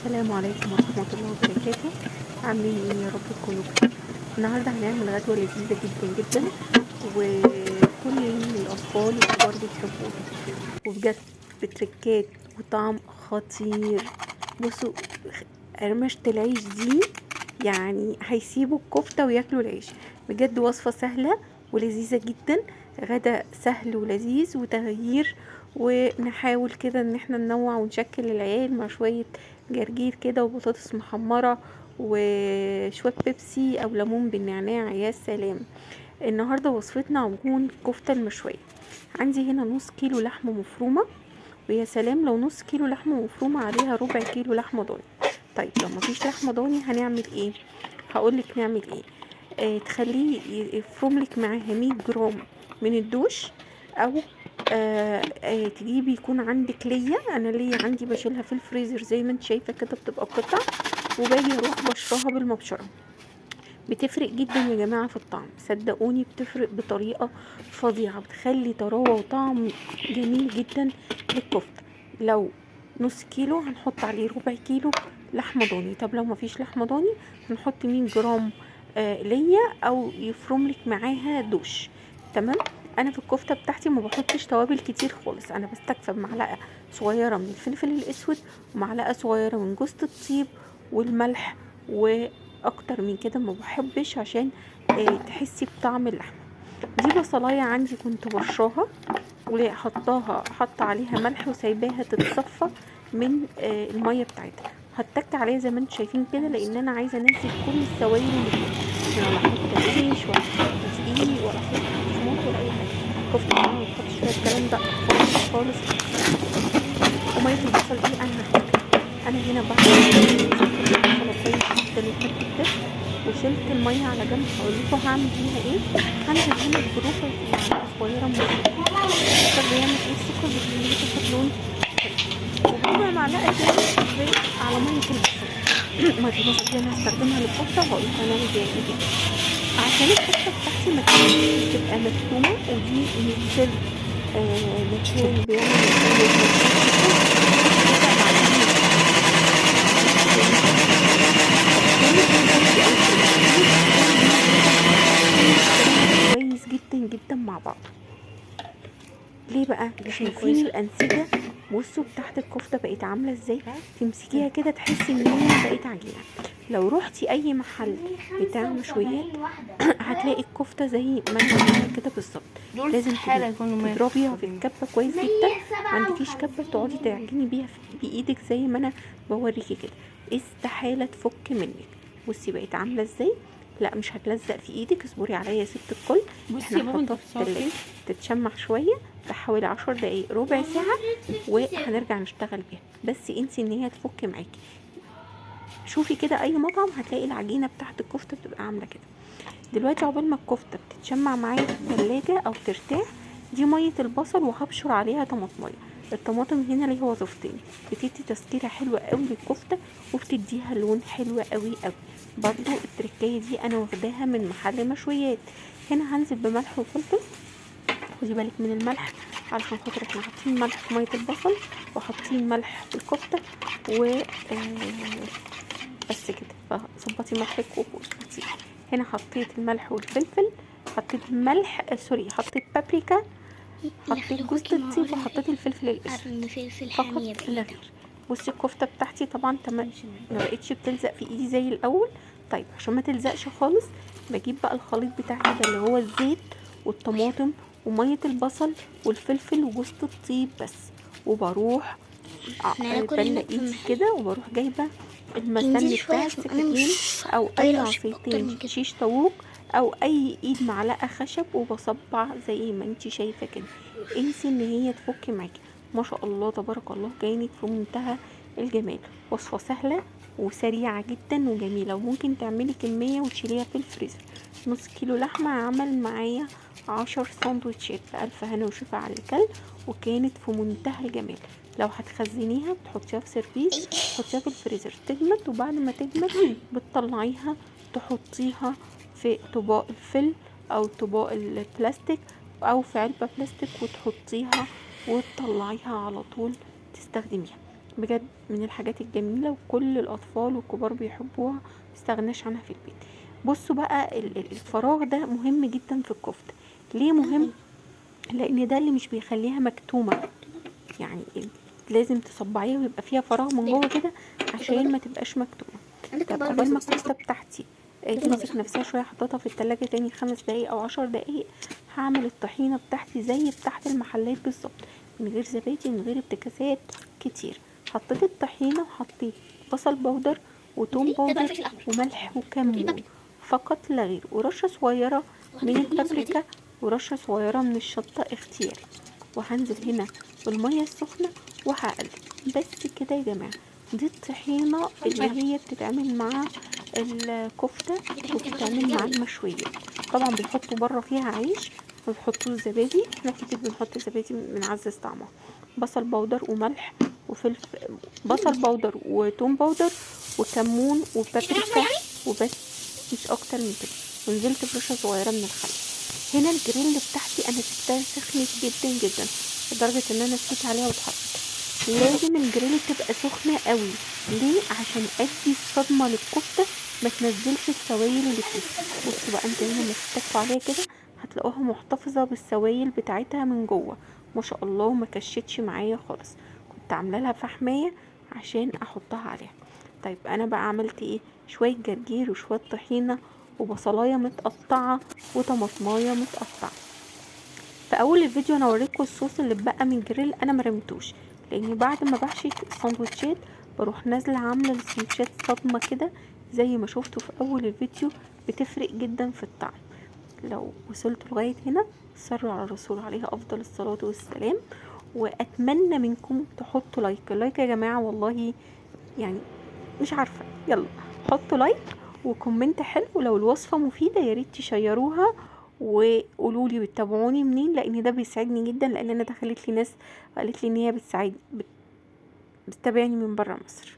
السلام عليكم ورحمة الله وبركاته. عاملين ايه؟ يا رب تكونوا بخير. النهارده هنعمل غدوة لذيذة جدا جدا، وكل الأطفال والكبار بيحبوها، وبجد بتركات وطعم خطير. بصوا، قرمشة العيش دي يعني هيسيبوا الكفتة وياكلوا العيش. بجد وصفة سهلة ولذيذة جدا، غدا سهل ولذيذ وتغيير. ونحاول كده ان احنا ننوع ونشكل العيال مع شوية جرجير كده وبطاطس محمرة وشوية بيبسي او ليمون بالنعناع. يا سلام! النهاردة وصفتنا عجون كفتة المشوية. عندي هنا نص كيلو لحمة مفرومة، ويا سلام لو نص كيلو لحمة مفرومة عليها ربع كيلو لحمة ضاني. طيب لو مفيش لحمة ضاني هنعمل ايه؟ هقولك نعمل ايه. تخليه يفرملك معاها 100 جرام من الدوش، او تجيبي يكون عندك ليا. انا ليا عندي بشيلها في الفريزر زي ما انت شايفه كده، بتبقى قطع، وباجي اروح بشرها بالمبشره. بتفرق جدا يا جماعه في الطعم، صدقوني بتفرق بطريقه فظيعه، بتخلي طراوه وطعم جميل جدا للكفته. لو نص كيلو هنحط عليه ربع كيلو لحمه ضاني. طب لو مفيش لحمه ضاني هنحط 100 جرام ليا، او يفرملك معاها دوش. تمام. انا في الكفته بتاعتي ما بحطش توابل كتير خالص، انا بستكفى بمعلقه صغيره من الفلفل الاسود ومعلقه صغيره من جوز الطيب والملح، واكتر من كده ما بحبش، عشان تحسي بطعم اللحمه. دي بصلايه عندي كنت برشاها حط عليها ملح وسايباها تتصفى من الميه بتاعتها. هتك عليها زي ما انتم شايفين كده، لان انا عايزه انزل كل السوائل اللي فيها. ولا احط عيش ولا احط دقيق ولا احط بقسماط ولا اي حاجه. كفته ما بحطش فيها الكلام ده خالص خالص. وميه البصل دي انا هحتاجها. انا هنا بعد البصله كويس جدا وكتبت وشلت الميه على جنب. هقول لكم هعمل فيها ايه. هنزل هنا بجروفه معلقه صغيره من السكر. بيعمل ايه السكر؟ بيخليه تاخد لون وربع معلقه تاني على ميه البصل. ميه البصل دي انا هستخدمها للكفته، وهقول لكم هنعمل بيها ايه عشان الكفته بتاعتي ما تبقى مكتومه. ودي من سر مكان بيعمل كويس جدا جدا مع بعض. ليه بقى؟ شايفين الانسجه؟ بصوا تحت الكفته بقت عامله ازاي. تمسكيها كده تحسي ان هي بقت عجينه. لو روحتي اي محل بتاع مشويات هتلاقي الكفته زي ما انا بعملها كده بالظبط. لازم تضربيها في الكبه كويس جدا. ما عندكيش كبه تقعدي تعجني بيها بايدك زي ما انا بوريكي كده، استحاله تفك منك. بصي بقت عامله ازاي. لا مش هتلزق في ايدك، اصبري عليا يا ست الكل. بصي هنحطها في التلاجة تتشمع شويه بحوالي 10 دقايق ربع ساعه، وهنرجع نشتغل بيها. بس انسي ان هي تفك معاكي. شوفي كده اي مطعم هتلاقي العجينه بتاعت الكفته بتبقى عامله كده. دلوقتي عقبال ما الكفته بتتشمع معايا في التلاجة او ترتاح، دي ميه البصل وهبشر عليها طماطميه. الطماطم هنا ليها وظيفتين، بتدي تسكيره حلوه قوي للكفته، وبتديها لون حلو قوي قوي. برضو التركية دي انا واخداها من محل مشويات. هنا هنزل بملح وفلفل. خدي بالك من الملح علشان خاطر احنا حاطين ملح في ميه البصل وحاطين ملح في الكفته بس كده. فظبطي ملحك واظبطيه. هنا حطيت الملح والفلفل، حطيت ملح حطيت بابريكا، حطيت جوز الطيب، وحطيت الفلفل الاسود فقط لا غير. بصي الكفته بتاعتي طبعا ما بقتش بتلزق في ايدي زي الاول. طيب عشان ما تلزقش خالص بجيب بقى الخليط بتاعي ده اللي هو الزيت والطماطم وميه البصل والفلفل وجوز الطيب بس، وبروح بله ايدي كده، وبروح جايبه المسن بتاع السكاكين او اي عصايتين شيش طاووق او اي ايد معلقه خشب، وبصبع زي ما انتي شايفه كده. انسي ان هي تفك معاكي. ما شاء الله تبارك الله، كانت في منتهى الجمال. وصفه سهله وسريعه جدا وجميله، وممكن تعملي كميه وتشيليها في الفريزر. نص كيلو لحمه عمل معايا 10 ساندوتشات. بألف هنا وشفا على الكل، وكانت في منتهى الجمال. لو هتخزنيها بتحطيها في سيرفيس، تحطيها في الفريزر تجمد، وبعد ما تجمد بتطلعيها تحطيها في طباق الفل او طباق البلاستيك او في علبة بلاستيك، وتحطيها وتطلعيها على طول تستخدميها. بجد من الحاجات الجميلة وكل الاطفال والكبار بيحبوها، مستغناش عنها في البيت. بصوا بقى الفراغ ده مهم جدا في الكفتة. ليه مهم؟ لان ده اللي مش بيخليها مكتومة، يعني لازم تصبعيها ويبقى فيها فراغ من جوه كده عشان ما تبقاش مكتومة. طب قبل ما الكفتة بتاعتي تمسك نفسها شوية، حطيتها في التلاجة تاني 5 دقايق او 10 دقايق، هعمل الطحينة بتاعتي زي بتاعت المحلات بالظبط، من غير زبادي، من غير افتكاسات كتير. حطيت الطحينة وحطيت بصل بودر وتوم بودر وملح وكمون فقط لا غير، ورشة صغيرة من البابريكا ورشة صغيرة من الشطة اختياري. وهنزل هنا بالمية السخنة وهقلب. بس كده يا جماعة، دي الطحينة اللي هي بتتعمل مع الكفتة وبتتعمل مع المشويات. طبعا بيحطوا بره فيها عيش، ما بيحطوش زبادي، احنا كتير بنحط زبادي بنعزز طعمها. بصل بودر وملح وفلفل، بصل بودر وتوم بودر وكمون وبابريكا وبس، مش اكتر من كده. ونزلت برشة صغيرة من الخل. هنا الجريل بتاعتي انا سبتها سخنت جدا جدا لدرجة ان انا نسيت عليها واتحرقت. لازم الجريل تبقى سخنة قوي. ليه؟ عشان ادي الصدمة للكفتة ما تنزلش السوائل اللي فيها. بصوا بقى انتوا هنا لما تتكوا عليها كده هتلاقوها محتفظة بالسوائل بتاعتها من جوه ما شاء الله، وما كشتش معايا خالص. كنت عامله لها فحمية عشان احطها عليها. طيب انا بقى عملت ايه؟ شوية جرجير وشوية طحينة وبصلاية متقطعة وطماطماية متقطعة. في اول الفيديو انا وريتكم الصوص اللي اتبقى من الجريل، انا مرمتوش لاني بعد ما بحشي السندوتشات بروح نازله عامله السندوتشات صدمه كده زي ما شفتوا في اول الفيديو، بتفرق جدا في الطعم. لو وصلتوا لغايه هنا صلوا على الرسول عليه افضل الصلاه والسلام، واتمنى منكم تحطوا لايك. اللايك يا جماعه والله يعني مش عارفه، يلا حطوا لايك وكومنت حلو. ولو الوصفه مفيده يا ريت تشيروها وقولوا لي بتتابعوني منين، لان ده بيساعدني جدا، لان انا دخلت لي ناس قالت لي ان هي بتساعد بتتابعني من بره مصر.